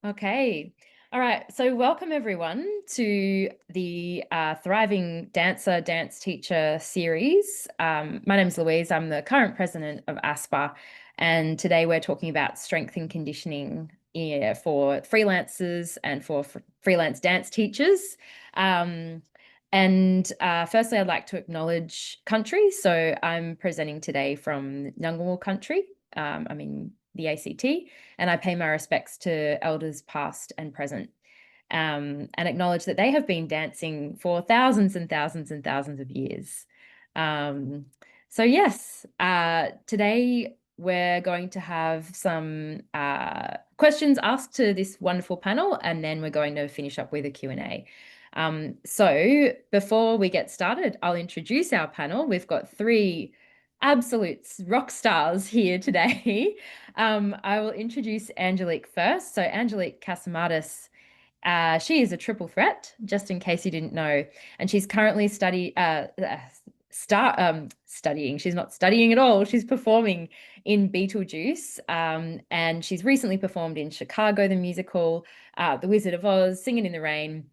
Okay. All right. So, welcome everyone to the Thriving Dancer Dance Teacher series. My name is Louise. I'm the current president of ASPAH, and today we're talking about strength and conditioning for freelancers and for freelance dance teachers. Firstly, I'd like to acknowledge country. So, I'm presenting today from Ngunnawal country. I'm in the ACT, and I pay my respects to elders past and present, and acknowledge that they have been dancing for thousands and thousands and thousands of years. Yes, today we're going to have some questions asked to this wonderful panel, and then we're going to finish up with a Q&A. So before we get started, I'll introduce our panel. We've got three absolute rock stars here today. I will introduce Angelique first. So Angelique Cassimatis, she is a triple threat, just in case you didn't know, and she's currently studying. She's not studying at all. She's performing in Beetlejuice, and she's recently performed in Chicago the musical, The Wizard of Oz, Singing in the Rain,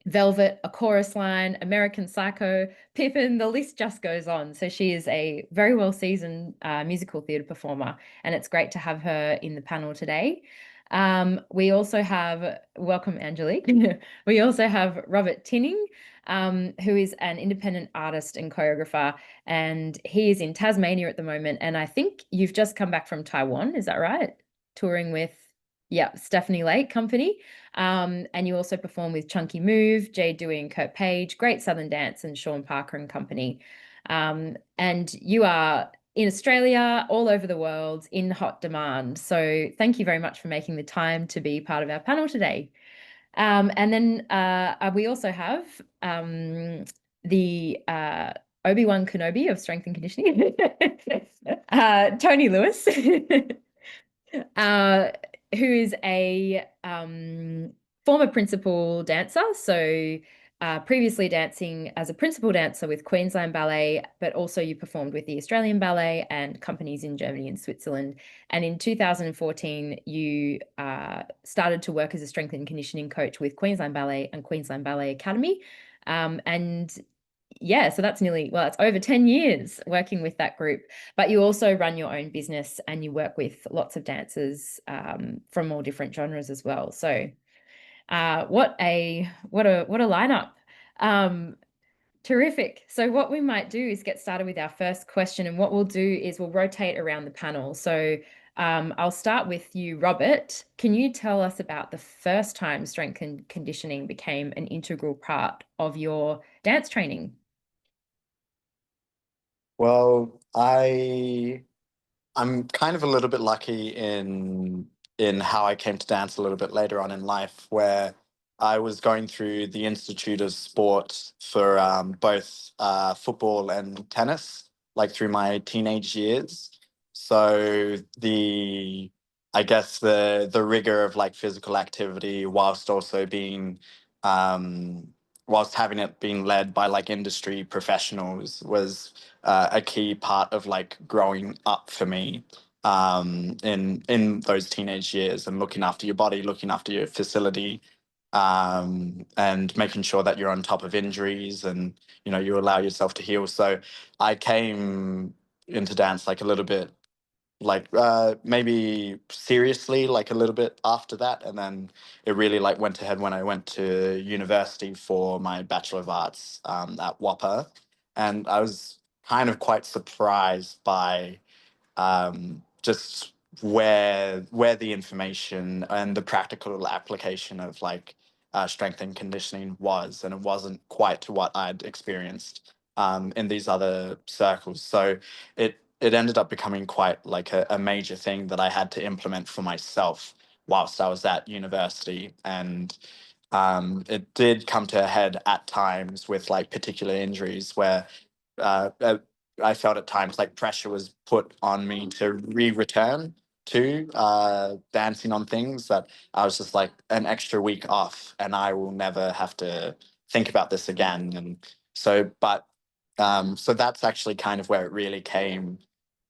Velvet, A Chorus Line, American Psycho, Pippin, the list just goes on. So she is a very well-seasoned musical theatre performer, and it's great to have her in the panel today. We also have, welcome Angelique, we also have Robert Tinning, who is an independent artist and choreographer, and he is in Tasmania at the moment. And I think you've just come back from Taiwan, is that right? Touring with, yeah, Stephanie Lake Company. And you also perform with Chunky Move, Jay Dewey and Kurt Page, Great Southern Dance, and Sean Parker and Company. And you are in Australia, all over the world, in hot demand. So thank you very much for making the time to be part of our panel today. And then we also have the Obi-Wan Kenobi of Strength and Conditioning, Tony Lewis. Who is a former principal dancer. So previously dancing as a principal dancer with Queensland Ballet, but also you performed with the Australian Ballet and companies in Germany and Switzerland. And in 2014, you started to work as a strength and conditioning coach with Queensland Ballet and Queensland Ballet Academy. And yeah, so that's it's over 10 years working with that group. But you also run your own business and you work with lots of dancers from all different genres as well. So what a lineup. Terrific. So what we might do is get started with our first question, and what we'll do is we'll rotate around the panel. So I'll start with you, Robert. Can you tell us about the first time strength and conditioning became an integral part of your dance training? Well, I'm kind of a little bit lucky in how I came to dance a little bit later on in life, where I was going through the Institute of Sport for both football and tennis, like through my teenage years. So I guess the rigor of like physical activity, whilst also being whilst having it being led by like industry professionals, was a key part of like growing up for me in those teenage years, and looking after your body, looking after your facility, and making sure that you're on top of injuries, and you allow yourself to heal. So I came into dance like a little bit like maybe seriously like a little bit after that, and then it really like went ahead when I went to university for my Bachelor of Arts at WAPA. And I was kind of quite surprised by just where the information and the practical application of like strength and conditioning was, and it wasn't quite to what I'd experienced in these other circles. So it ended up becoming quite like a major thing that I had to implement for myself whilst I was at university. And it did come to a head at times with like particular injuries where uh, uh, I felt at times like pressure was put on me to return to dancing on things, that I was just like an extra week off and I will never have to think about this again. And so that's actually kind of where it really came.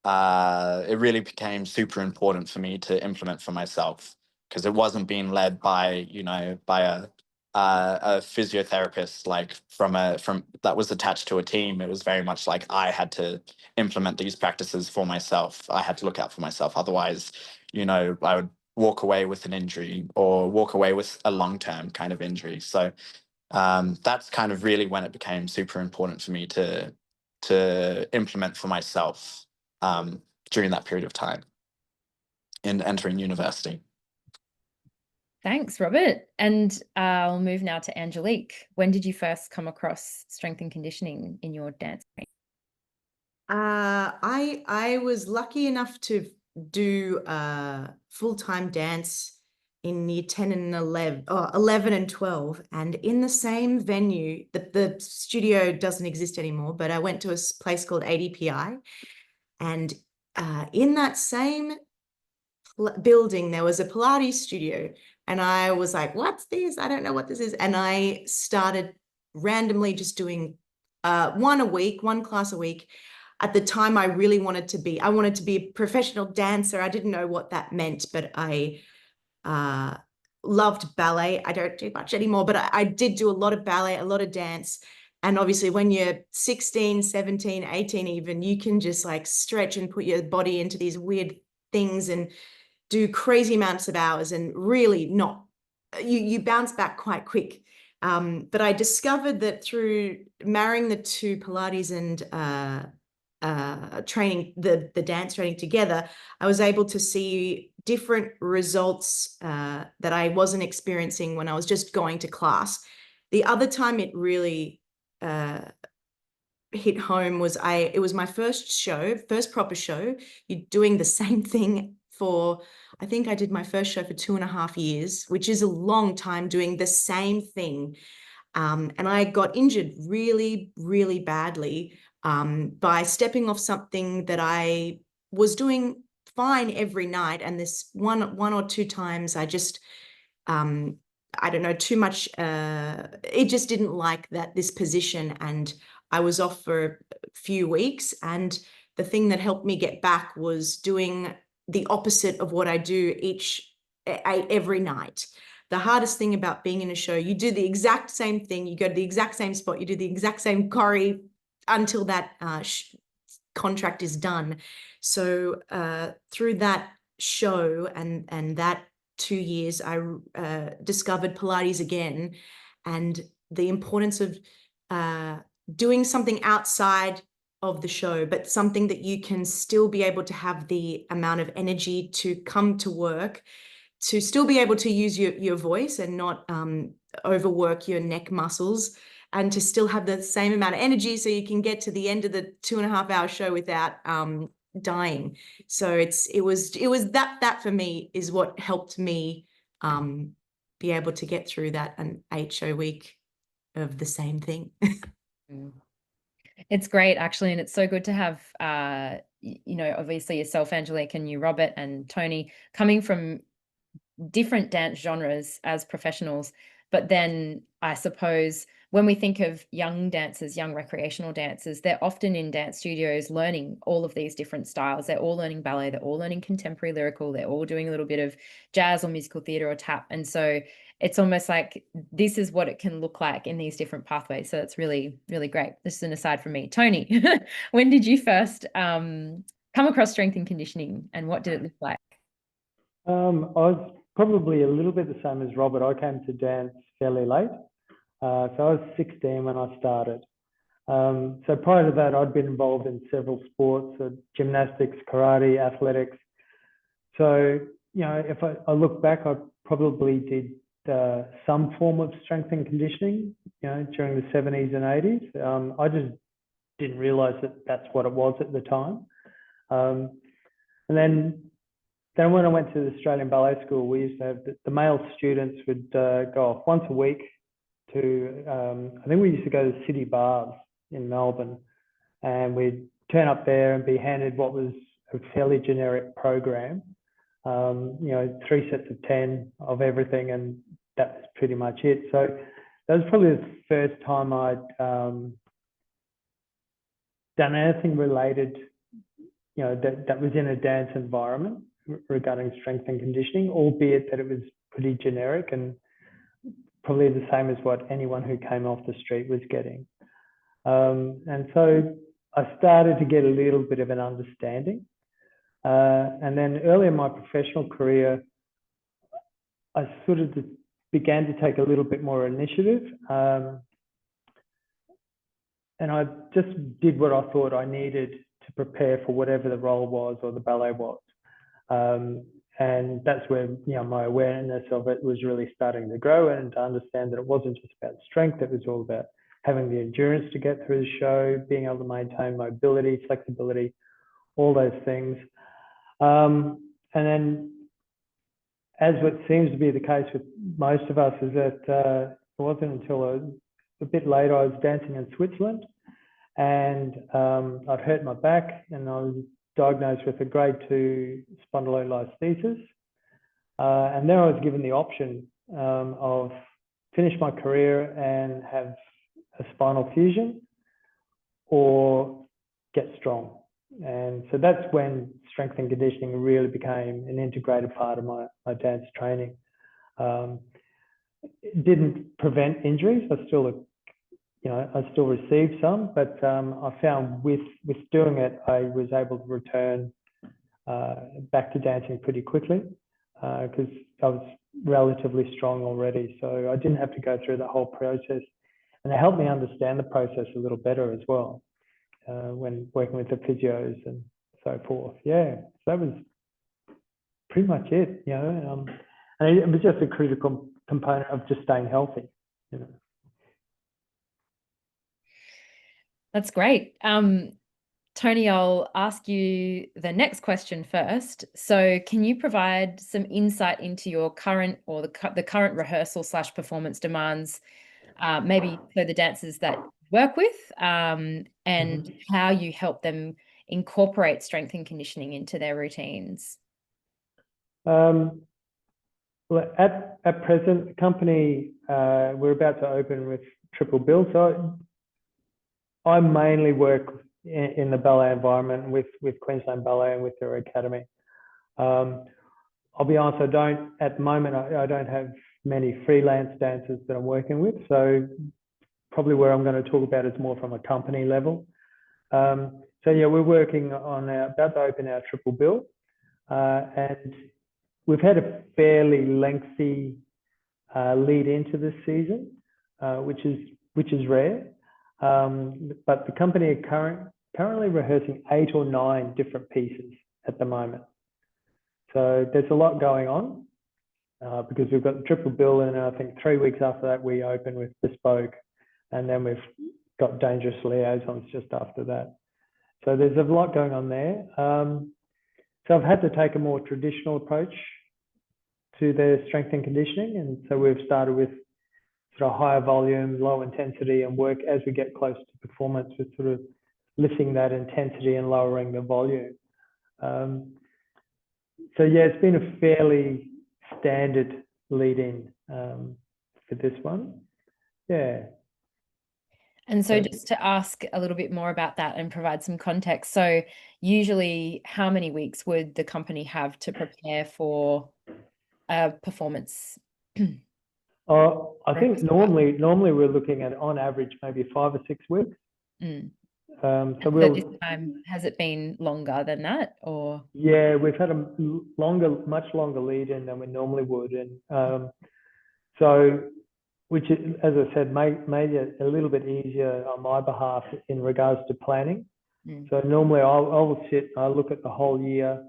It really became super important for me to implement for myself. because it wasn't being led by, by a physiotherapist, like from that was attached to a team. It was very much like I had to implement these practices for myself. I had to look out for myself. Otherwise, I would walk away with an injury or walk away with a long-term kind of injury. So that's kind of really when it became super important for me to implement for myself during that period of time in entering university. Thanks, Robert. And I'll move now to Angelique. When did you first come across strength and conditioning in your dance? I was lucky enough to do full-time dance in year 10 and 11 and 12. And in the same venue, the studio doesn't exist anymore, but I went to a place called ADPI. And in that same building, there was a Pilates studio. And I was like, what's this? I don't know what this is. And I started randomly just doing one class a week. At the time, I wanted to be a professional dancer. I didn't know what that meant, but I loved ballet. I don't do much anymore, but I did do a lot of ballet, a lot of dance. And obviously when you're 16, 17, 18 even, you can just like stretch and put your body into these weird things and do crazy amounts of hours and really not, you bounce back quite quick. But I discovered that through marrying the two, Pilates and training, the dance training together, I was able to see different results that I wasn't experiencing when I was just going to class. The other time it really hit home was it was my first proper show. You're doing the same thing for, I think I did my first show for 2.5 years, which is a long time doing the same thing. And I got injured really, really badly by stepping off something that I was doing fine every night. And this one or two times I just, I don't know, too much, it just didn't like this position. And I was off for a few weeks. And the thing that helped me get back was doing the opposite of what I do every night. The hardest thing about being in a show, you do the exact same thing, you go to the exact same spot, you do the exact same choreo until that contract is done. So through that show and that 2 years, I discovered Pilates again, and the importance of doing something outside of the show, but something that you can still be able to have the amount of energy to come to work, to still be able to use your voice and not overwork your neck muscles, and to still have the same amount of energy so you can get to the end of the 2.5-hour show without dying. So it was that for me is what helped me be able to get through that an 8-show week of the same thing. It's great, actually, and it's so good to have, obviously yourself, Angelique, and you, Robert, and Tony, coming from different dance genres as professionals. But then I suppose when we think of young dancers, young recreational dancers, they're often in dance studios learning all of these different styles. They're all learning ballet, they're all learning contemporary lyrical, they're all doing a little bit of jazz or musical theater or tap. And so it's almost like this is what it can look like in these different pathways. So it's really, really great. This is an aside from me. Tony, when did you first come across strength and conditioning, and what did it look like? I was probably a little bit the same as Robert. I came to dance fairly late. So I was 16 when I started. So prior to that, I'd been involved in several sports, gymnastics, karate, athletics. So, if I look back, I probably did some form of strength and conditioning, during the 70s and 80s. I just didn't realize that that's what it was at the time. And then when I went to the Australian Ballet School, we used to have the male students would go off once a week to, I think we used to go to city bars in Melbourne, and we'd turn up there and be handed what was a fairly generic program, 3 sets of 10 of everything, and that was pretty much it. So that was probably the first time I'd done anything related, that was in a dance environment. regarding strength and conditioning, albeit that it was pretty generic and probably the same as what anyone who came off the street was getting. And so I started to get a little bit of an understanding. And then early in my professional career, I sort of began to take a little bit more initiative. And I just did what I thought I needed to prepare for whatever the role was or the ballet was. And that's where, you know, my awareness of it was really starting to grow, and to understand that it wasn't just about strength, it was all about having the endurance to get through the show, being able to maintain mobility, flexibility, all those things. And then, as what seems to be the case with most of us, is that it wasn't until a bit later I was dancing in Switzerland, and I'd hurt my back, and I was diagnosed with a grade 2 spondylolisthesis. And then I was given the option of finish my career and have a spinal fusion or get strong. And so that's when strength and conditioning really became an integrated part of my dance training. It didn't prevent injuries. I still received some, but I found with doing it, I was able to return back to dancing pretty quickly because I was relatively strong already. So I didn't have to go through the whole process, and it helped me understand the process a little better as well when working with the physios and so forth. Yeah, so that was pretty much it, you know. And it was just a critical component of just staying healthy, you know. That's great. Tony, I'll ask you the next question first. So can you provide some insight into your current or the current rehearsal / performance demands, maybe for the dancers that you work with, and how you help them incorporate strength and conditioning into their routines? Well, at present, the company, we're about to open with triple bill. So I mainly work in the ballet environment with Queensland Ballet and with their academy. I'll be honest, at the moment, I don't have many freelance dancers that I'm working with. So probably where I'm going to talk about is more from a company level. So yeah, we're working on about to open our triple bill. And we've had a fairly lengthy lead into this season, which is rare. But the company are currently rehearsing 8 or 9 different pieces at the moment. So there's a lot going on because we've got the triple bill, and I think 3 weeks after that we open with bespoke, and then we've got dangerous liaisons just after that. So there's a lot going on there. So I've had to take a more traditional approach to the strength and conditioning, and so we've started with sort of higher volume, low intensity, and work as we get close to performance with sort of lifting that intensity and lowering the volume. So yeah, it's been a fairly standard lead-in for this one. Yeah. And so just to ask a little bit more about that and provide some context. So usually how many weeks would the company have to prepare for a performance? I think normally we're looking at, on average, maybe 5 or 6 weeks. So this time, has it been longer than that, or? Yeah, we've had a much longer lead in than we normally would, and so, which, as I said, made it a little bit easier on my behalf in regards to planning. So normally I'll look at the whole year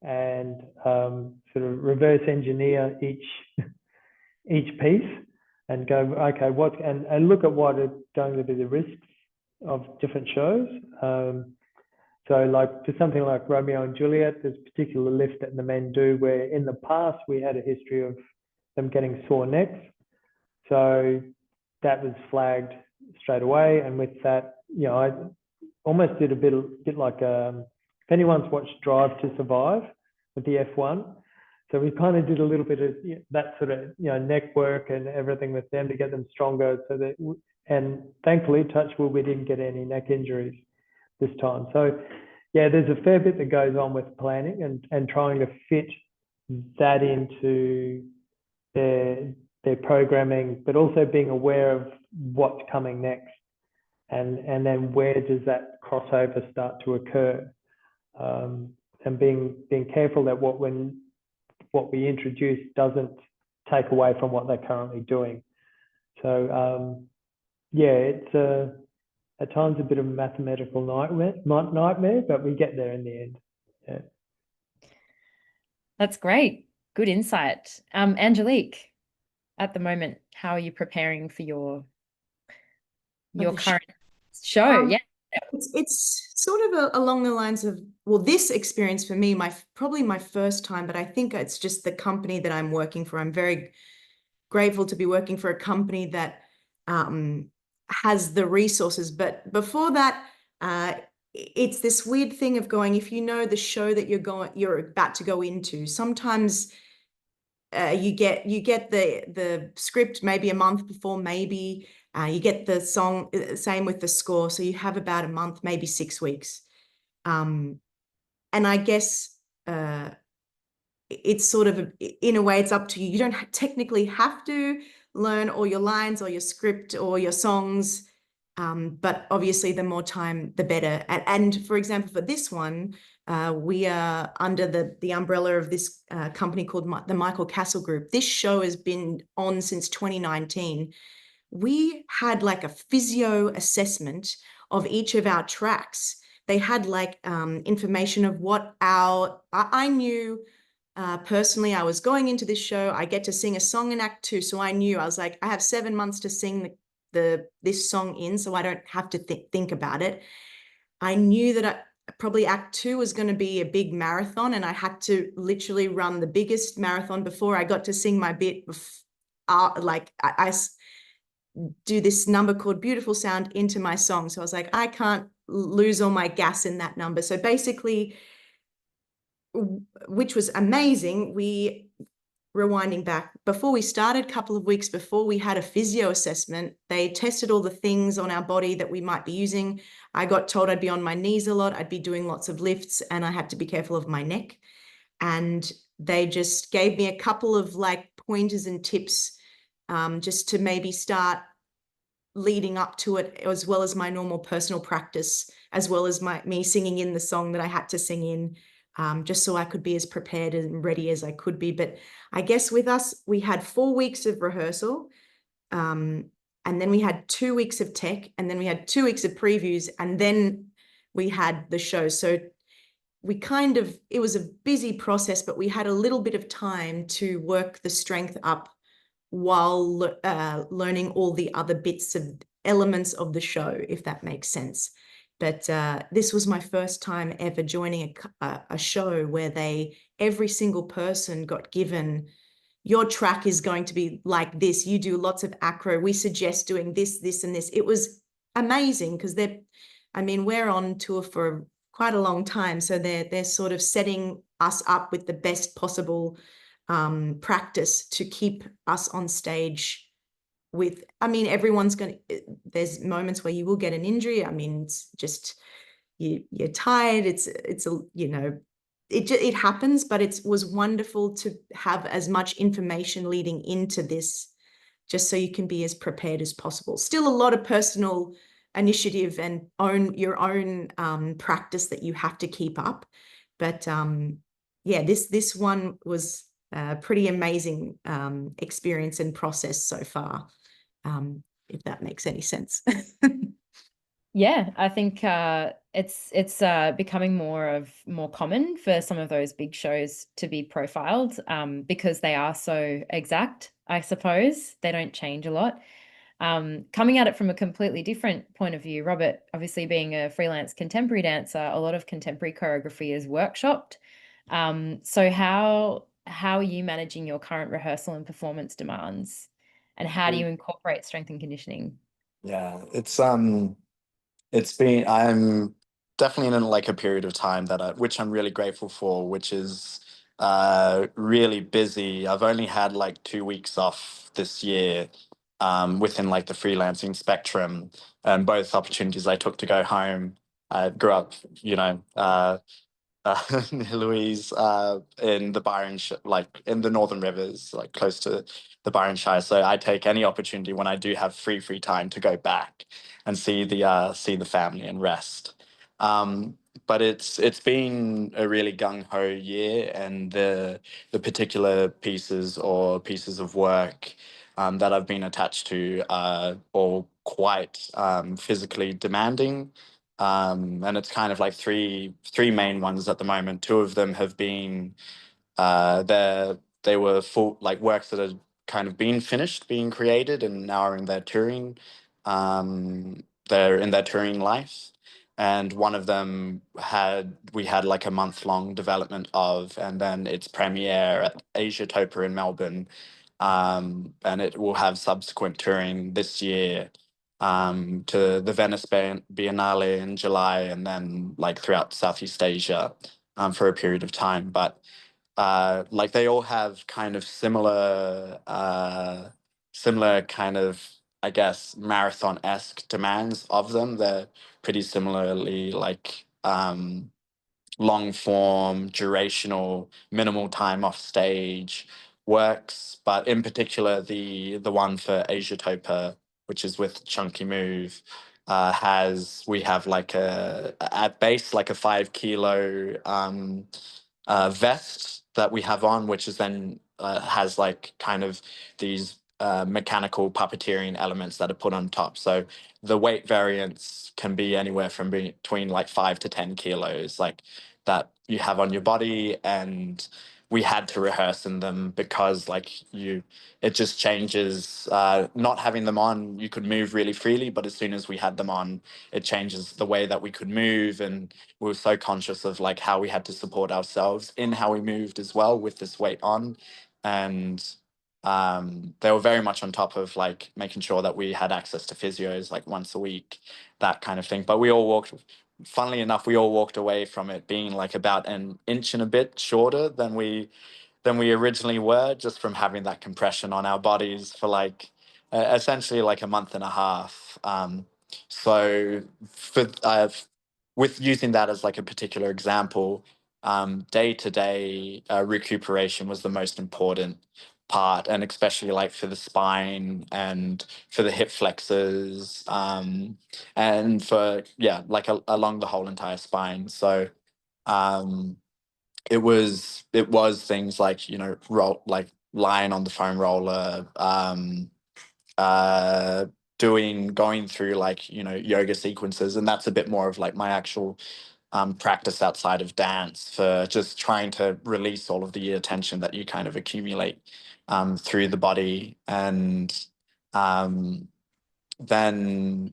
and sort of reverse engineer each piece and go, okay, and look at what are going to be the risks of different shows. So like for something like Romeo and Juliet, there's a particular lift that the men do where in the past we had a history of them getting sore necks. So that was flagged straight away. And with that, you know, I almost did a bit like, if anyone's watched Drive to Survive with the F1, so we kind of did a little bit of that sort of, you know, neck work and everything with them to get them stronger. So that, and thankfully, touch wood, we didn't get any neck injuries this time. So yeah, there's a fair bit that goes on with planning and trying to fit that into their programming, but also being aware of what's coming next, and then where does that crossover start to occur, and being careful that what we introduce doesn't take away from what they're currently doing. So yeah, it's at times a bit of a mathematical nightmare, but we get there in the end. Yeah. That's great. Good insight. Angelique, at the moment, how are you preparing for your current show? Yeah. It's sort of along the lines of, well, this experience for me, probably my first time, but I think it's just the company that I'm working for. I'm very grateful to be working for a company that has the resources. But before that, it's this weird thing of going, if you know the show that you're about to go into, sometimes you get the script maybe a month before, maybe you get the song, same with the score. So you have about a month, maybe 6 weeks. And I guess it's sort of, in a way, it's up to you. You don't technically have to learn all your lines or your script or your songs. But obviously the more time, the better. And for example, for this one, we are under the umbrella of this company called the Michael Castle Group. This show has been on since 2019. We had like a physio assessment of each of our tracks. They had like information of what I knew personally. I was going into this show, I get to sing a song in Act 2. So I knew, I was like, I have 7 months to sing this song in, so I don't have to think about it. I knew that probably Act 2 was going to be a big marathon, and I had to literally run the biggest marathon before I got to sing my bit. Like I do this number called Beautiful Sound into my song. So I was like, I can't lose all my gas in that number. So basically, which was amazing, rewinding back, before we started, a couple of weeks before, we had a physio assessment. They tested all the things on our body that we might be using. I got told I'd be on my knees a lot, I'd be doing lots of lifts, and I had to be careful of my neck. And they just gave me a couple of like pointers and tips, just to maybe start leading up to it, as well as my normal personal practice, as well as me singing in the song that I had to sing in. Just so I could be as prepared and ready as I could be. But I guess with us, we had 4 weeks of rehearsal, and then we had 2 weeks of tech, and then we had 2 weeks of previews, and then we had the show. So it was a busy process, but we had a little bit of time to work the strength up while learning all the other bits of elements of the show, if that makes sense. But this was my first time ever joining a show where every single person got given, your track is going to be like this. You do lots of acro. We suggest doing this, this, and this. It was amazing because we're on tour for quite a long time. So they're sort of setting us up with the best possible practice to keep us on stage there's moments where you will get an injury. It's just, you're tired. It happens, but it was wonderful to have as much information leading into this, just so you can be as prepared as possible. Still a lot of personal initiative and your own practice that you have to keep up. But yeah, this one was a pretty amazing experience and process so far. If that makes any sense. Yeah, I think it's becoming more common for some of those big shows to be profiled, because they are so exact, I suppose. They don't change a lot. Coming at it from a completely different point of view, Robert, obviously being a freelance contemporary dancer, a lot of contemporary choreography is workshopped. So how are you managing your current rehearsal and performance demands? And how do you incorporate strength and conditioning? Yeah, I'm definitely in like a period of time which I'm really grateful for, which is really busy. I've only had like 2 weeks off this year, within like the freelancing spectrum, and both opportunities I took to go home I grew up, Louise, in the like in the Northern Rivers, like close to the Byron Shire. So I take any opportunity when I do have free time to go back and see the family and rest. But it's been a really gung ho year, and the particular pieces of work that I've been attached to are all quite physically demanding. And it's kind of like three main ones at the moment. Two of them have been they were full like works that had kind of been finished being created and now are in their touring they're in their touring life. And one of them we had like a month-long development of, and then its premiere at Asia Topa in Melbourne, and it will have subsequent touring this year to the Venice Biennale in July, and then like throughout Southeast Asia for a period of time. But like they all have kind of similar kind of, I guess, marathon-esque demands of them. They're pretty similarly like long form, durational, minimal time off stage works. But in particular, the one for Asia Topa, which is with Chunky Move, we have like at base like a 5 kilo vest that we have on, which is then has like kind of these mechanical puppeteering elements that are put on top. So the weight variance can be anywhere from between like 5 to 10 kilos, like that you have on your body. And we had to rehearse in them because it just changes. Not having them on, you could move really freely, but as soon as we had them on, it changes the way that we could move. And we were so conscious of like how we had to support ourselves in how we moved as well with this weight on. And they were very much on top of like making sure that we had access to physios like once a week, that kind of thing. But funnily enough, we all walked away from it being like about an inch and a bit shorter than we originally were, just from having that compression on our bodies for like essentially like a month and a half. So with using that as like a particular example, day-to-day recuperation was the most important part, and especially like for the spine and for the hip flexors, and for like along the whole entire spine. So it was things like like lying on the foam roller, uh going through like yoga sequences, and that's a bit more of like my actual practice outside of dance, for just trying to release all of the attention that you kind of accumulate through the body. And um, then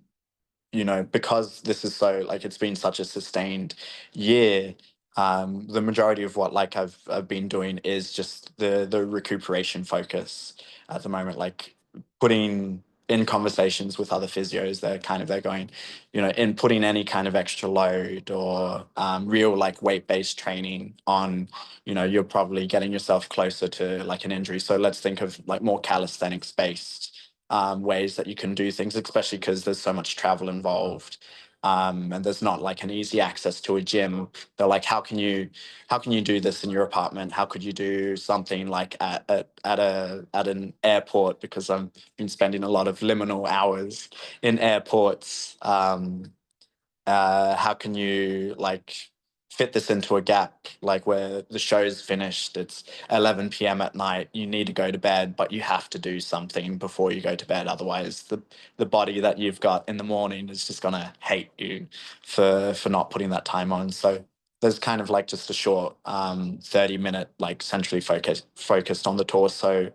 because this is so like it's been such a sustained year, the majority of what like I've been doing is just the recuperation focus at the moment, like putting in conversations with other physios. They're going, in putting any kind of extra load or real like weight-based training on, you're probably getting yourself closer to like an injury. So let's think of like more calisthenics based ways that you can do things, especially because there's so much travel involved, and there's not like an easy access to a gym. They're like, how can you do this in your apartment? How could you do something like at an airport? Because I've been spending a lot of liminal hours in airports. How can you like fit this into a gap, like where the show's finished, it's 11 p.m. at night, you need to go to bed, but you have to do something before you go to bed, otherwise the body that you've got in the morning is just gonna hate you for not putting that time on. So there's kind of like just a short 30-minute like centrally focused on the torso,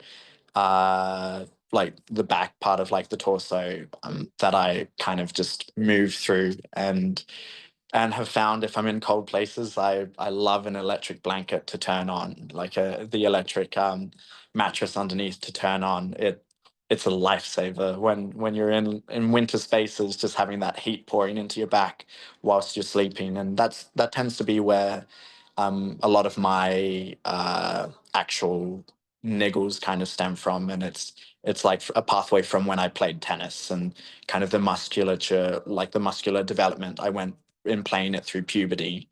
like the back part of like the torso, that I kind of just move through, and have found if I'm in cold places, I love an electric blanket to turn on, like the electric mattress underneath to turn on. It's a lifesaver when you're in winter spaces, just having that heat pouring into your back whilst you're sleeping. And that tends to be where a lot of my actual niggles kind of stem from. And it's like a pathway from when I played tennis, and kind of the muscular development I went in playing it through puberty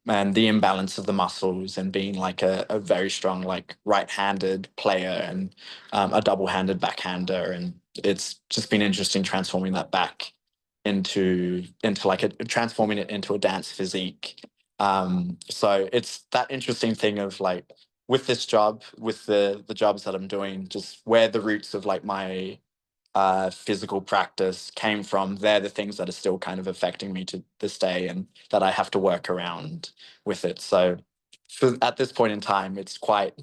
and the imbalance of the muscles, and being like a very strong like right-handed player and a double-handed backhander. And it's just been interesting transforming that back into like transforming it into a dance physique. So it's that interesting thing of like, with this job, with the jobs that I'm doing, just where the roots of like my physical practice came from, they're the things that are still kind of affecting me to this day, and that I have to work around with it. So at this point in time, it's quite,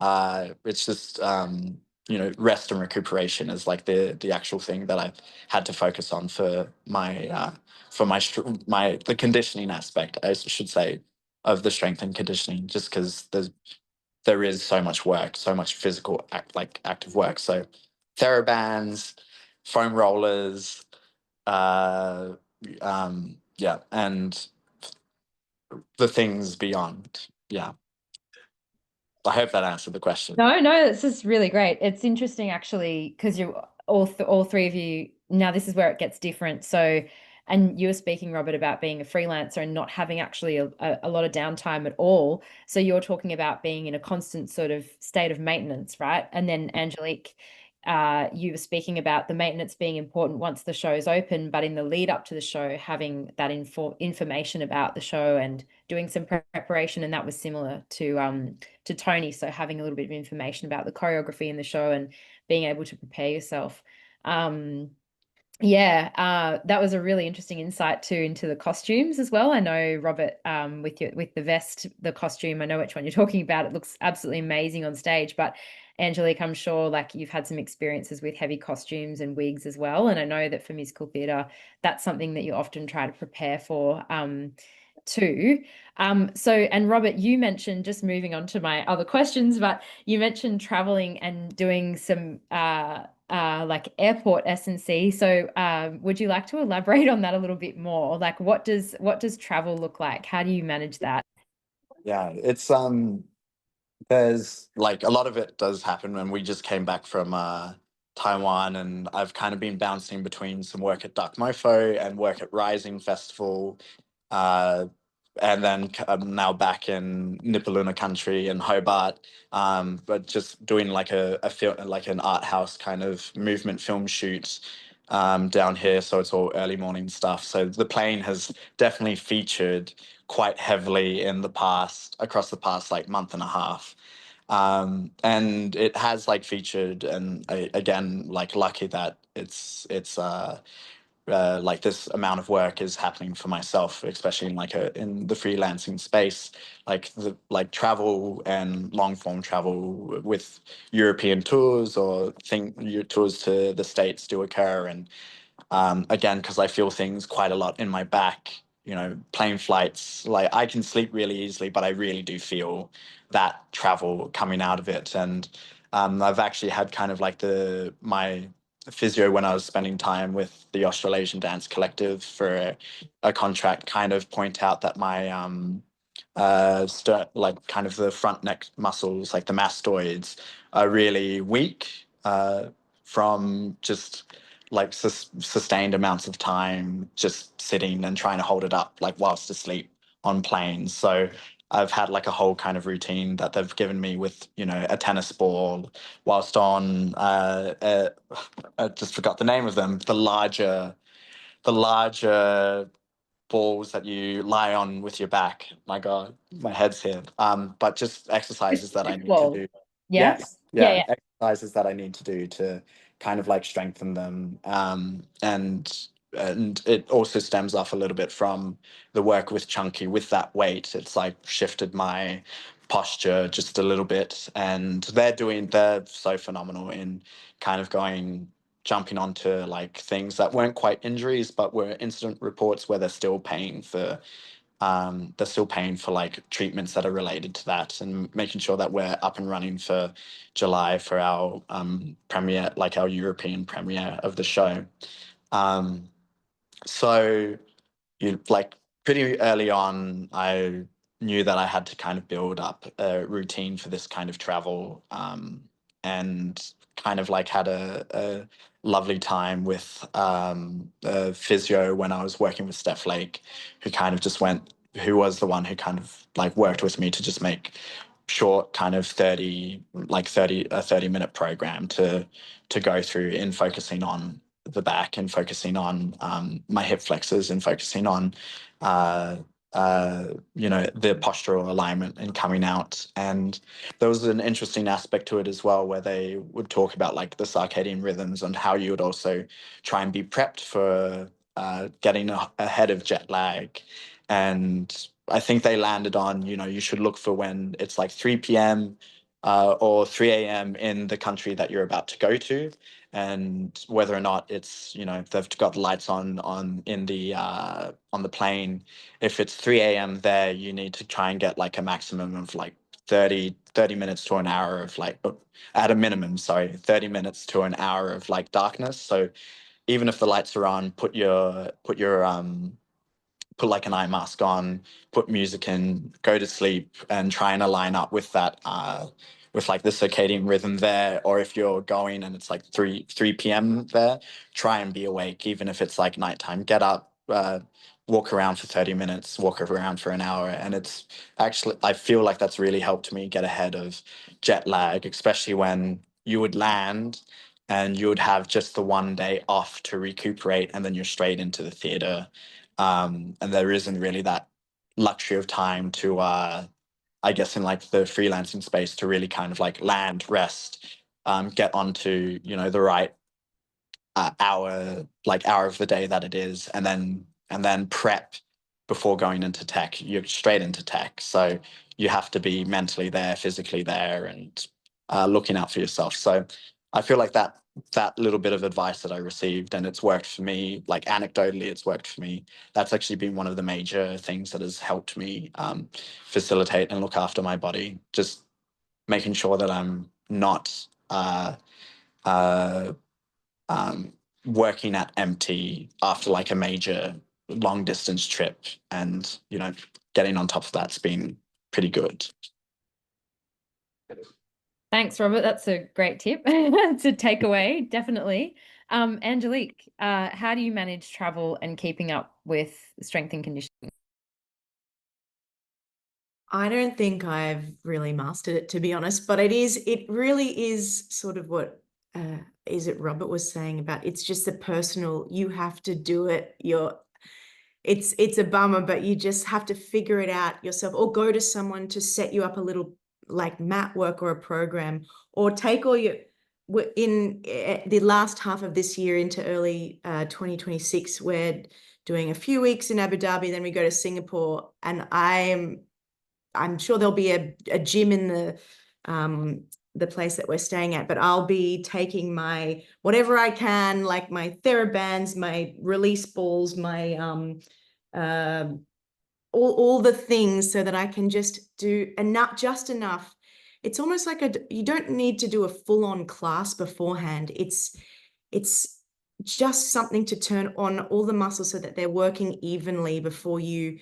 it's just, rest and recuperation is like the actual thing that I've had to focus on for my, the conditioning aspect, I should say, of the strength and conditioning, just because there is so much work, so much physical active work. So TheraBands, foam rollers, yeah, and the things beyond. Yeah. I hope that answered the question. No, this is really great. It's interesting actually, because you all three of you, now this is where it gets different. So, and you were speaking, Robert, about being a freelancer and not having actually a lot of downtime at all. So you're talking about being in a constant sort of state of maintenance, right? And then Angelique, you were speaking about the maintenance being important once the show is open, but in the lead up to the show, having that information about the show and doing some preparation. And that was similar to Tony. So having a little bit of information about the choreography in the show and being able to prepare yourself. That was a really interesting insight too into the costumes as well. I know, Robert, with the vest, the costume, I know which one you're talking about. It looks absolutely amazing on stage. But Angelique, I'm sure like you've had some experiences with heavy costumes and wigs as well. And I know that for musical theatre, that's something that you often try to prepare for too. And Robert, you mentioned, just moving on to my other questions, but you mentioned traveling and doing some like airport S&C. So would you like to elaborate on that a little bit more? Like what does travel look like? How do you manage that? Yeah, it's there's like a lot of it does happen when we just came back from Taiwan, and I've kind of been bouncing between some work at Duck Mofo and work at Rising Festival, uh, and then I'm now back in Nipaluna country in Hobart, but just doing like a film, like an art house kind of movement film shoot down here. So it's all early morning stuff. So the plane has definitely featured quite heavily across the past like month and a half. And it has like featured, and again, like lucky that it's like this amount of work is happening for myself, especially in like in the freelancing space, like travel and long form travel with European tours, or your tours to the States do occur. And again, because I feel things quite a lot in my back, plane flights, like I can sleep really easily, but I really do feel that travel coming out of it. And I've actually had kind of like my physio, when I was spending time with the Australasian Dance Collective for a contract, kind of point out that my like kind of the front neck muscles, like the mastoids, are really weak from just like sustained amounts of time just sitting and trying to hold it up like whilst asleep on planes. So I've had like a whole kind of routine that they've given me with, a tennis ball whilst on, I just forgot the name of them, the larger balls that you lie on with your back. My God, my head's here. But just exercises that I need to do. Yeah. Yes. Yeah. Exercises that I need to do to kind of like strengthen them. And it also stems off a little bit from the work with Chunky. With that weight, it's like shifted my posture just a little bit. And they're so phenomenal in kind of jumping onto like things that weren't quite injuries but were incident reports, where they're still paying for like treatments that are related to that, and making sure that we're up and running for July for our premiere, like our European premiere of the show. So like pretty early on, I knew that I had to kind of build up a routine for this kind of travel, and kind of like had a lovely time with a physio when I was working with Steph Lake, who was the one who kind of like worked with me to just make short kind of 30-minute program to go through in focusing on the back and focusing on my hip flexors and focusing on the postural alignment and coming out. And there was an interesting aspect to it as well, where they would talk about like the circadian rhythms and how you would also try and be prepped for getting ahead of jet lag. And I think they landed on, you should look for when it's like 3 p.m. Or 3 a.m. in the country that you're about to go to, and whether or not it's, they've got lights on the plane. If it's 3 a.m. there, you need to try and get like a maximum of like 30 minutes to an hour of like, at a minimum, sorry, 30 minutes to an hour of like darkness. So even if the lights are on, put like an eye mask on, put music in, go to sleep, and try and align up with that, with like the circadian rhythm there. Or if you're going and it's like 3 p.m. there, try and be awake, even if it's like nighttime. Get up, walk around for 30 minutes, walk around for an hour. And it's actually, I feel like that's really helped me get ahead of jet lag, especially when you would land and you would have just the one day off to recuperate, and then you're straight into the theatre. And there isn't really that luxury of time to, I guess, in like the freelancing space, to really kind of like land, rest, get onto, the right hour of the day that it is, and then prep before going into tech. You're straight into tech. So you have to be mentally there, physically there, and looking out for yourself. So I feel like that little bit of advice that I received, and it's worked for me, like anecdotally, it's worked for me. That's actually been one of the major things that has helped me facilitate and look after my body. Just making sure that I'm not working at empty after like a major long distance trip, and getting on top of that's been pretty good. Thanks, Robert. That's a great tip to take away, definitely. Angelique, how do you manage travel and keeping up with strength and conditioning? I don't think I've really mastered it, to be honest, but it really is sort of what is it Robert was saying about, it's just a personal, you have to do it. It's a bummer, but you just have to figure it out yourself, or go to someone to set you up a little like mat work or a program, or take all your, in the last half of this year into early 2026, we're doing a few weeks in Abu Dhabi, then we go to Singapore, and I'm sure there'll be a gym in the place that we're staying at, but I'll be taking my whatever I can, like my TheraBands, my release balls, my all the things, so that I can just do just enough. It's almost like you don't need to do a full-on class beforehand. It's just something to turn on all the muscles so that they're working evenly before you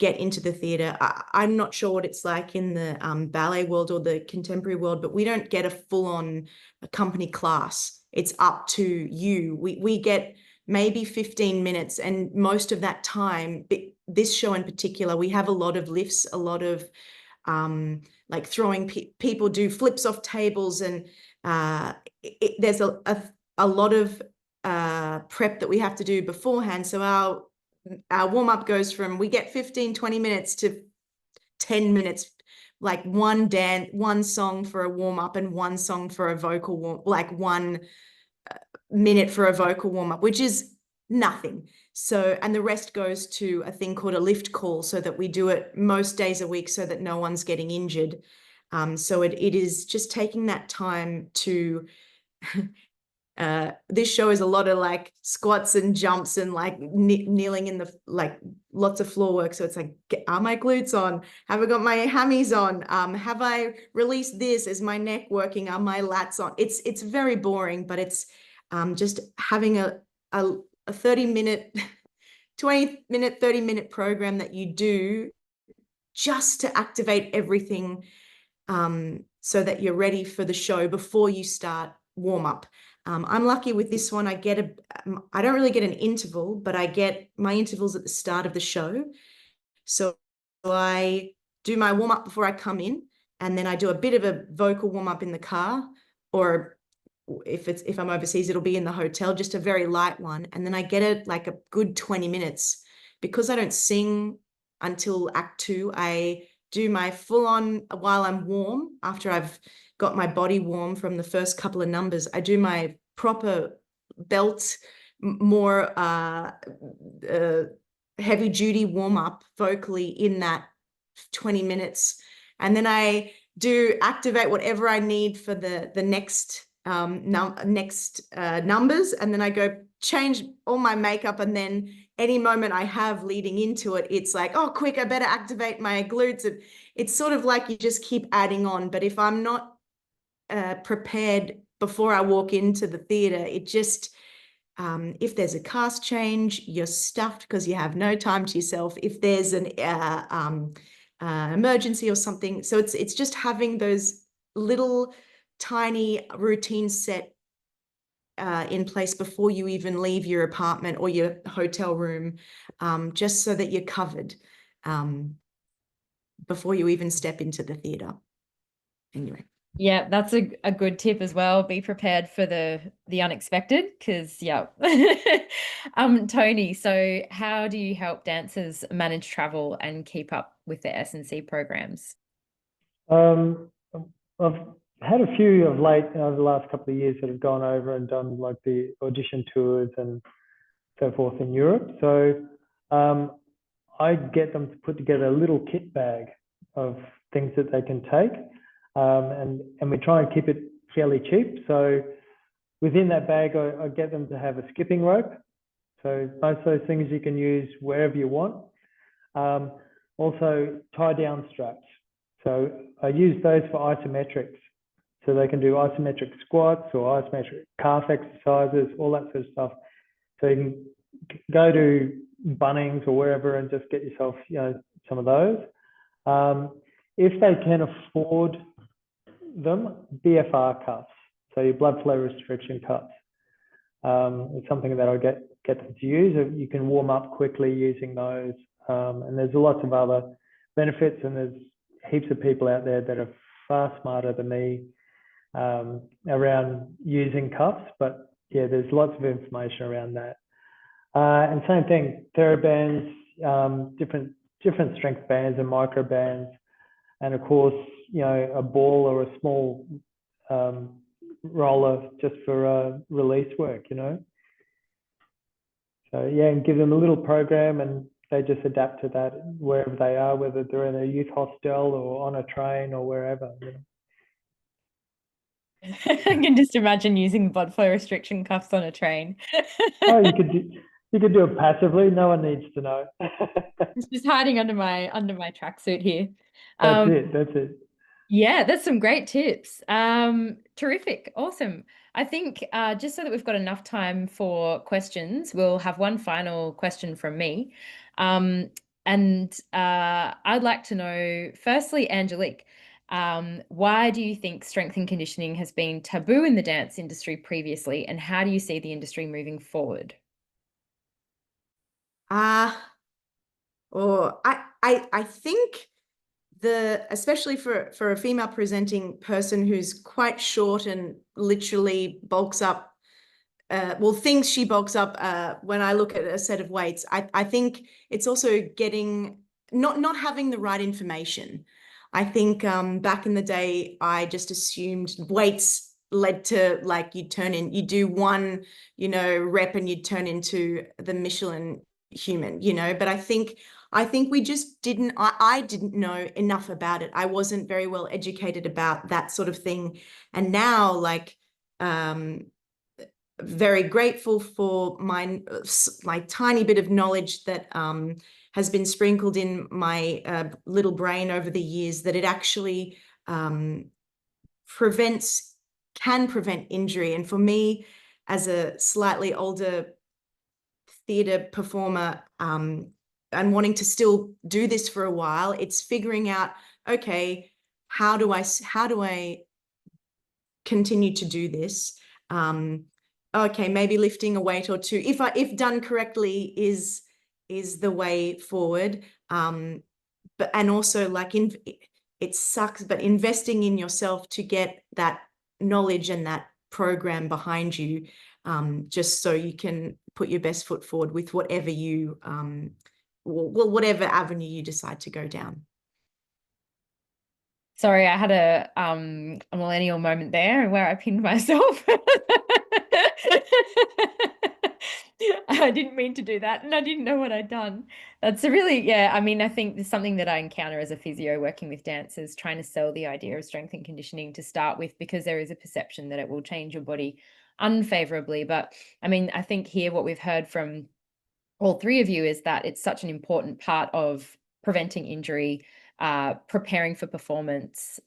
get into the theatre. I'm not sure what it's like in the ballet world or the contemporary world, but we don't get a full-on company class. It's up to you. We get maybe 15 minutes, and most of that time, this show in particular, we have a lot of lifts, a lot of like throwing, people do flips off tables, and there's a lot of prep that we have to do beforehand. So our warm-up goes from, we get 15-20 minutes to 10 minutes, like one song for a warm-up and one song for a vocal warm, like 1 minute for a vocal warm-up, which is nothing. So, and the rest goes to a thing called a lift call, so that we do it most days a week so that no one's getting injured. So it is just taking that time to this show is a lot of like squats and jumps and like kneeling in the, like lots of floor work. So it's like, are my glutes on? Have I got my hammies on? Have I released this? Is my neck working? Are my lats on? It's very boring, but it's just having a 30-minute, 20-minute, 30-minute program that you do just to activate everything, so that you're ready for the show before you start warm up. I'm lucky with this one. I don't really get an interval, but I get my intervals at the start of the show. So I do my warm up before I come in, and then I do a bit of a vocal warm up in the car, or if I'm overseas, it'll be in the hotel, just a very light one. And then I get it like a good 20 minutes. Because I don't sing until Act 2, I do my full on while I'm warm. After I've got my body warm from the first couple of numbers, I do my proper belt, more heavy duty warm up vocally in that 20 minutes. And then I do activate whatever I need for the next numbers, and then I go change all my makeup, and then any moment I have leading into it, it's like, oh, quick, I better activate my glutes. And it's sort of like you just keep adding on. But if I'm not prepared before I walk into the theatre, it just, if there's a cast change, you're stuffed because you have no time to yourself. If there's an emergency or something. So it's just having those little tiny routines set in place before you even leave your apartment or your hotel room, just so that you're covered before you even step into the theatre. Anyway. Yeah, that's a good tip as well. Be prepared for the unexpected, because yeah. Tony, so how do you help dancers manage travel and keep up with their S&C programs? I've had a few of late over the last couple of years that have gone over and done like the audition tours and so forth in Europe. So I get them to put together a little kit bag of things that they can take. And we try and keep it fairly cheap. So within that bag, I get them to have a skipping rope. So most of those things you can use wherever you want. Also tie down straps. So I use those for isometrics. So they can do isometric squats or isometric calf exercises, all that sort of stuff. So you can go to Bunnings or wherever and just get yourself, some of those. If they can afford them, BFR cuffs, so your blood flow restriction cuffs. It's something that I get them to use. You can warm up quickly using those, and there's lots of other benefits, and there's heaps of people out there that are far smarter than me around using cuffs, but yeah, there's lots of information around that. And same thing, TheraBands, different strength bands and micro bands, and of course, a ball or a small roller just for release work, So yeah, and give them a little program, and they just adapt to that wherever they are, whether they're in a youth hostel or on a train or wherever. I can just imagine using blood flow restriction cuffs on a train. Oh, you could do it passively. No one needs to know. It's just hiding under my tracksuit here. That's it. Yeah, that's some great tips. Terrific. Awesome. I think just so that we've got enough time for questions, we'll have one final question from me. And I'd like to know, firstly, Angelique, why do you think strength and conditioning has been taboo in the dance industry previously, and how do you see the industry moving forward? I think especially for a female presenting person who's quite short and literally bulks up, thinks she bulks up when I look at a set of weights, I think it's also getting not having the right information. I think back in the day, I just assumed weights led to like you do one, rep and you'd turn into the Michelin human, but I think we just I didn't know enough about it. I wasn't very well educated about that sort of thing. And now, very grateful for my tiny bit of knowledge that has been sprinkled in my little brain over the years, that it actually can prevent injury. And for me, as a slightly older theatre performer, and wanting to still do this for a while, it's figuring out, okay, how do I continue to do this? Okay, maybe lifting a weight or two, if done correctly, is the way forward. But and also like it sucks, but investing in yourself to get that knowledge and that program behind you, just so you can put your best foot forward with whatever you whatever avenue you decide to go down. Sorry, I had a millennial moment there where I pinned myself. I didn't mean to do that, and I didn't know what I'd done. That's a really, yeah, I mean, I think there's something that I encounter as a physio working with dancers, trying to sell the idea of strength and conditioning to start with, because there is a perception that it will change your body unfavorably. But I mean, I think here what we've heard from all three of you is that it's such an important part of preventing injury, preparing for performance,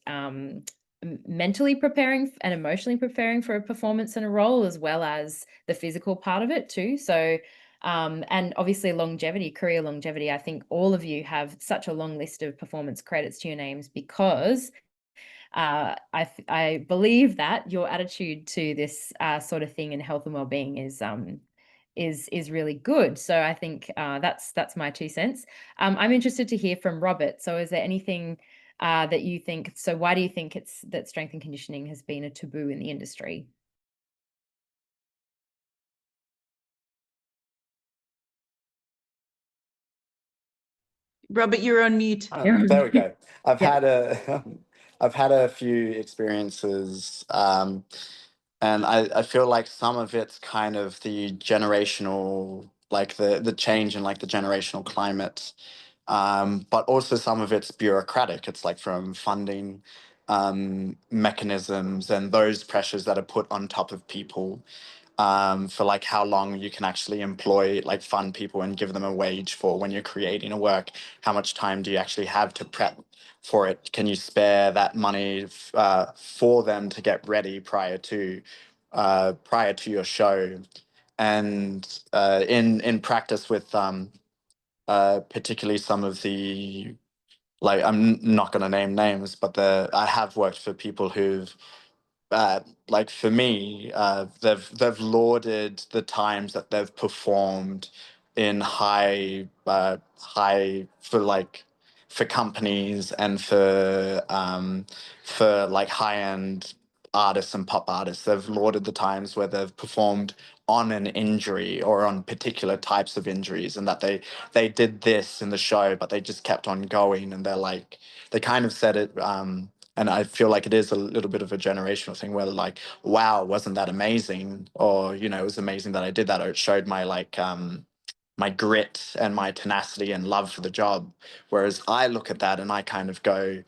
mentally preparing and emotionally preparing for a performance and a role, as well as the physical part of it too. So, and obviously longevity, career longevity. I think all of you have such a long list of performance credits to your names because I believe that your attitude to this sort of thing in health and well-being is really good. So I think that's my 2 cents. I'm interested to hear from Robert. So is there anything that you think, so why do you think that strength and conditioning has been a taboo in the industry? Robert, you're on mute. There we go. I've Yeah. had a I've had a few experiences, and I feel like some of it's kind of the generational, like the change in like the generational climate, but also some of it's bureaucratic. It's like from funding mechanisms and those pressures that are put on top of people, for like how long you can actually employ, like fund people and give them a wage for when you're creating a work. How much time do you actually have to prep for it? Can you spare that money for them to get ready prior to your show? And in practice with particularly some of the, like, I'm not going to name names, but I have worked for people who've, like for me, they've lauded the times that they've performed in high for companies and for like high end artists and pop artists. They've lauded the times where they've performed on an injury or on particular types of injuries, and that they did this in the show, but they just kept on going, and they kind of said it. And I feel like it is a little bit of a generational thing where like, wow, wasn't that amazing? Or, you know, it was amazing that I did that. Or it showed my my grit and my tenacity and love for the job. Whereas I look at that and I kind of go,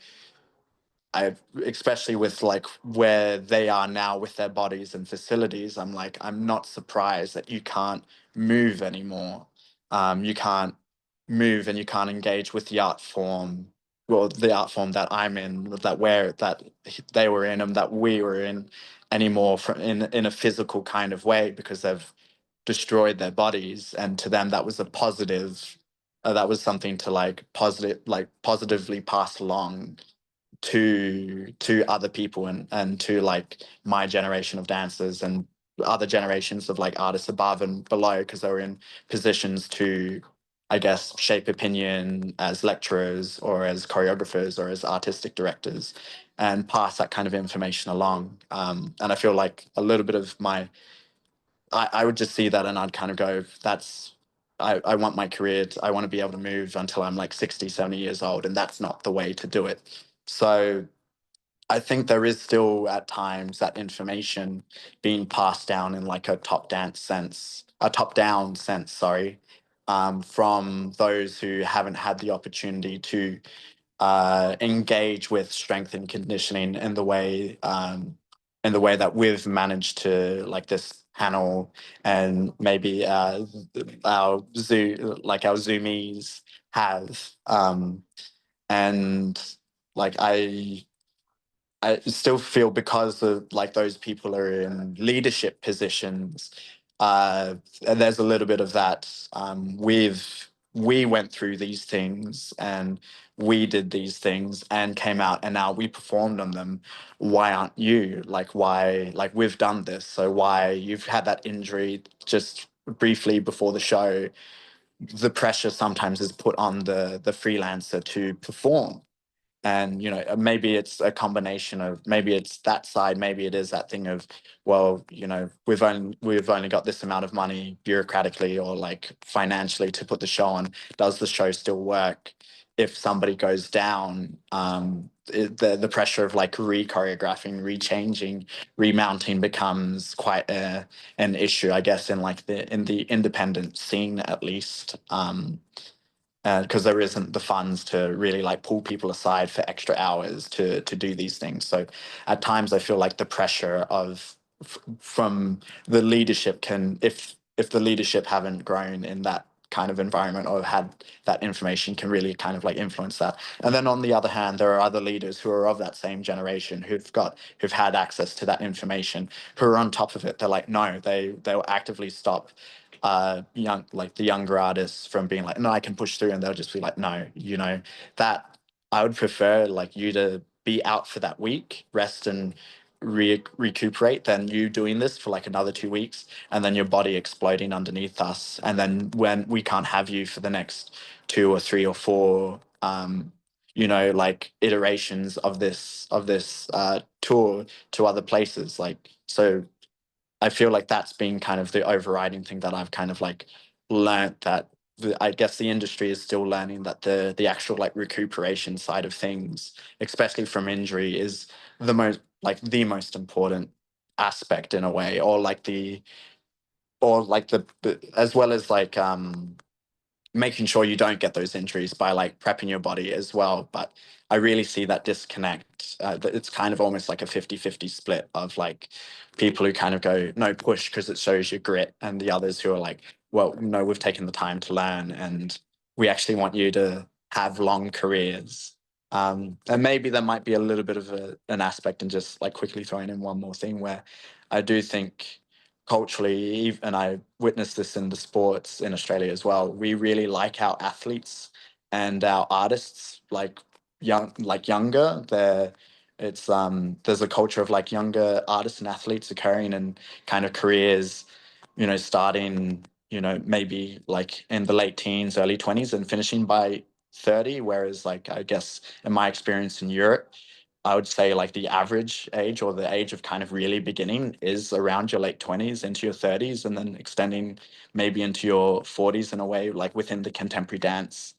especially with like where they are now with their bodies and facilities, I'm like, I'm not surprised that you can't move anymore. You can't move and you can't engage with the art form, well, the art form that I'm in, that they were in and that we were in anymore in a physical kind of way, because they've destroyed their bodies. And to them, that was a positive, that was something to positively pass along to other people and to like my generation of dancers and other generations of like artists above and below, because they were in positions to, I guess, shape opinion as lecturers or as choreographers or as artistic directors and pass that kind of information along. And I feel like a little bit of I would just see that and I'd kind of go, I want my career, I want to be able to move until I'm like 60, 70 years old, and that's not the way to do it. So I think there is still at times that information being passed down in like a top-down sense, sorry, from those who haven't had the opportunity to engage with strength and conditioning in the way that we've managed to, like this panel and maybe our Zoomies have. And like I still feel, because of like those people are in leadership positions, and there's a little bit of that with we went through these things and we did these things and came out and now we performed on them. Why aren't you? Like, why, like, we've done this, so why you've had that injury just briefly before the show. The pressure sometimes is put on the freelancer to perform. And, you know, maybe it's a combination of, maybe it's that side, maybe it is that thing of, well, you know, we've only got this amount of money bureaucratically or like financially to put the show on. Does the show still work? If somebody goes down, the pressure of like re-choreographing, re-changing, remounting becomes quite an issue, I guess, in like in the independent scene at least. Because there isn't the funds to really like pull people aside for extra hours to do these things. So at times I feel like the pressure of from the leadership can, if the leadership haven't grown in that kind of environment or had that information, can really kind of like influence that. And then on the other hand, there are other leaders who are of that same generation who've had access to that information, who are on top of it. They're like, no, they'll actively stop the younger artists from being like, no, I can push through, and they'll just be like, no, you know, that I would prefer like you to be out for that week, rest and recuperate, than you doing this for like another 2 weeks and then your body exploding underneath us, and then when we can't have you for the next 2 or 3 or 4 you know, like iterations of this tour to other places. Like, so I feel like that's been kind of the overriding thing that I've kind of like learnt, that I guess the industry is still learning that the actual like recuperation side of things, especially from injury, is the most important aspect in a way, or like the as well as like making sure you don't get those injuries by like prepping your body as well. But I really see that disconnect. It's kind of almost like a 50-50 split of like people who kind of go, no, push because it shows your grit, and the others who are like, well, no, we've taken the time to learn and we actually want you to have long careers. And maybe there might be a little bit of an aspect, and just like quickly throwing in one more thing, where I do think culturally, and I witnessed this in the sports in Australia as well, we really like our athletes and our artists like younger. There's a culture of like younger artists and athletes occurring in kind of careers, you know, starting, you know, maybe like in the late teens, early 20s and finishing by 30. Whereas like, I guess in my experience in Europe, I would say like the average age, or the age of kind of really beginning, is around your late 20s into your 30s, and then extending maybe into your 40s in a way, like within the contemporary dance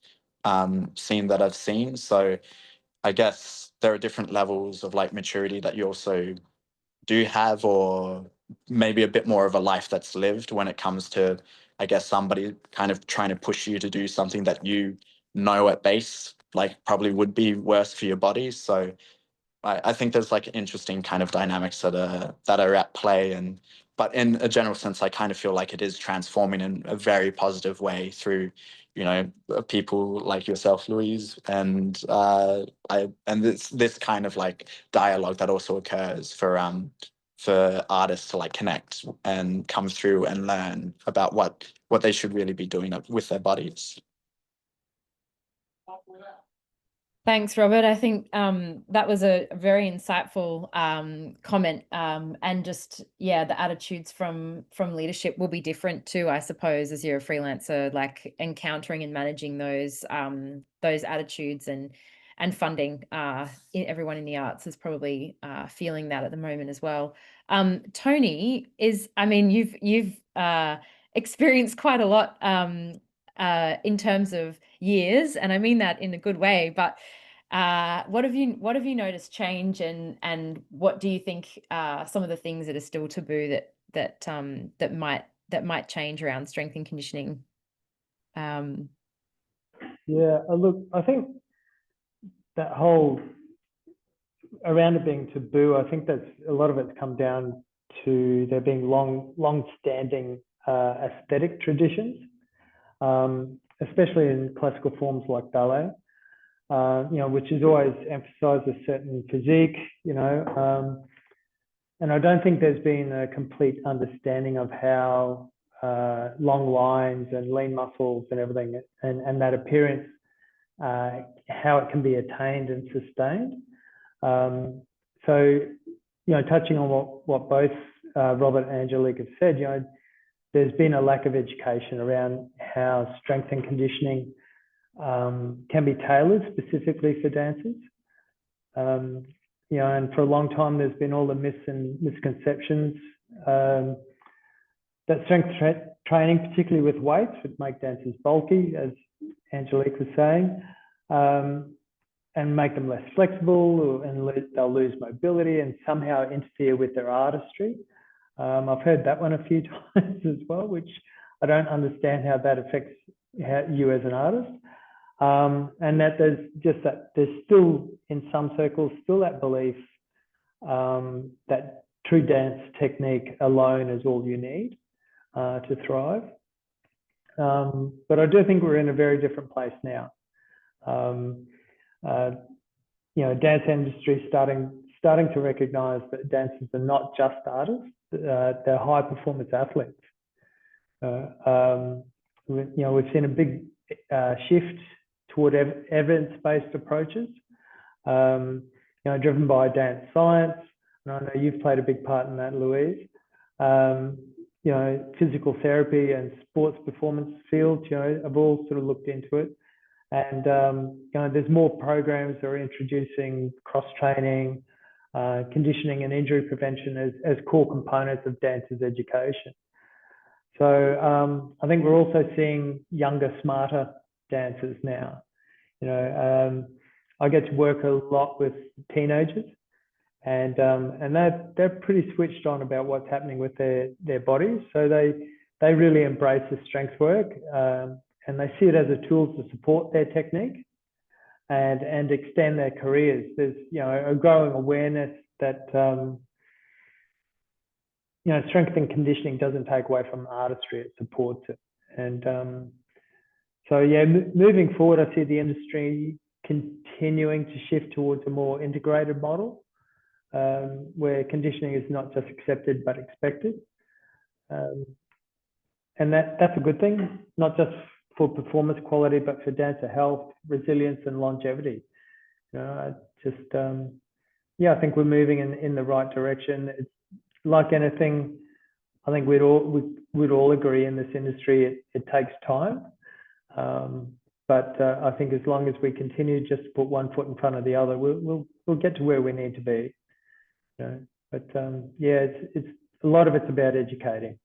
scene that I've seen. So I guess there are different levels of like maturity that you also do have, or maybe a bit more of a life that's lived when it comes to, I guess, somebody kind of trying to push you to do something that you know at base like probably would be worse for your body. So I think there's like interesting kind of dynamics that are at play, and but in a general sense, I kind of feel like it is transforming in a very positive way through, you know, people like yourself, Louise, and this kind of like dialogue that also occurs for artists to like connect and come through and learn about what they should really be doing with their bodies. Thanks, Robert. I think that was a very insightful comment, and just, yeah, the attitudes from leadership will be different too, I suppose, as you're a freelancer, like encountering and managing those attitudes and funding. Everyone in the arts is probably feeling that at the moment as well. Tony, I mean, you've experienced quite a lot in terms of years, and I mean that in a good way, but what have you noticed change, and what do you think some of the things that are still taboo that might change around strength and conditioning? Yeah, look, I think that whole around it being taboo, I think that's a lot of it's come down to there being long-standing aesthetic traditions, especially in classical forms like ballet, you know, which has always emphasised a certain physique, you know, and I don't think there's been a complete understanding of how long lines and lean muscles and everything, and that appearance, how it can be attained and sustained. So, touching on what both Robert and Angelique have said, there's been a lack of education around how strength and conditioning can be tailored specifically for dancers. And for a long time, there's been all the myths and misconceptions that strength training, particularly with weights, would make dancers bulky, as Angelique was saying, and make them less flexible, and they'll lose mobility and somehow interfere with their artistry. I've heard that one a few times as well, which I don't understand how that affects you as an artist. And that there's still, in some circles, still that belief that true dance technique alone is all you need to thrive. But I do think we're in a very different place now. Dance industry starting to recognise that dancers are not just artists; they're high performance athletes. We've seen a big shift toward evidence-based approaches, driven by dance science. And I know you've played a big part in that, Louise. Physical therapy and sports performance fields, have all sort of looked into it. And, there's more programs that are introducing cross-training, conditioning and injury prevention as core components of dancers' education. So I think we're also seeing younger, smarter dancers now. I get to work a lot with teenagers, and they're pretty switched on about what's happening with their bodies. So they really embrace the strength work, and they see it as a tool to support their technique and extend their careers. There's a growing awareness that strength and conditioning doesn't take away from artistry; it supports it. And moving forward, I see the industry continuing to shift towards a more integrated model, where conditioning is not just accepted but expected. And that's a good thing, not just for performance quality, but for dancer health, resilience, and longevity. I think we're moving in the right direction. It's like anything. I think we'd all agree in this industry it takes time. But I think as long as we continue just to put one foot in front of the other, we'll get to where we need to be. But it's a lot of it's about educating.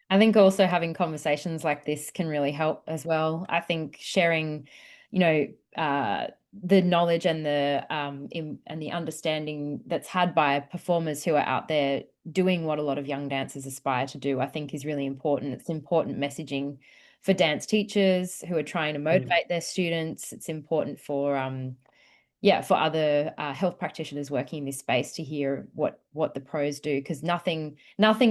I think also having conversations like this can really help as well. I think sharing, the knowledge and the understanding that's had by performers who are out there doing what a lot of young dancers aspire to do, I think is really important. It's important messaging for dance teachers who are trying to motivate their students. It's important for for other health practitioners working in this space to hear what the pros do, because nothing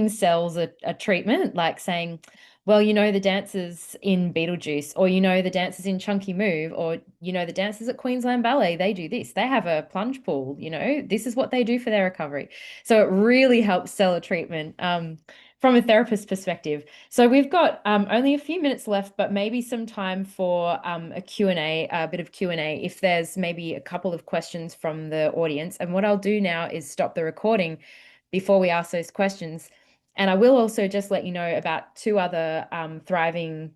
sells a treatment like saying, well, the dancers in Beetlejuice, or the dancers in Chunky Move, or the dancers at Queensland Ballet, they do this, they have a plunge pool, this is what they do for their recovery. So it really helps sell a treatment from a therapist perspective. So we've got only a few minutes left, but maybe some time for a bit of Q&A, if there's maybe a couple of questions from the audience. And what I'll do now is stop the recording before we ask those questions. And I will also just let you know about two other thriving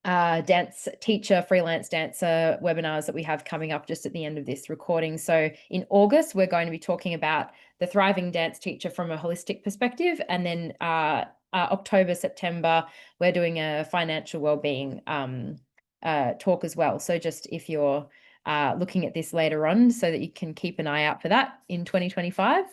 dance teacher, freelance dancer webinars that we have coming up just at the end of this recording. So in August, we're going to be talking about the thriving dance teacher from a holistic perspective. And then October, September, we're doing a financial wellbeing talk as well. So just if you're looking at this later on, so that you can keep an eye out for that in 2025.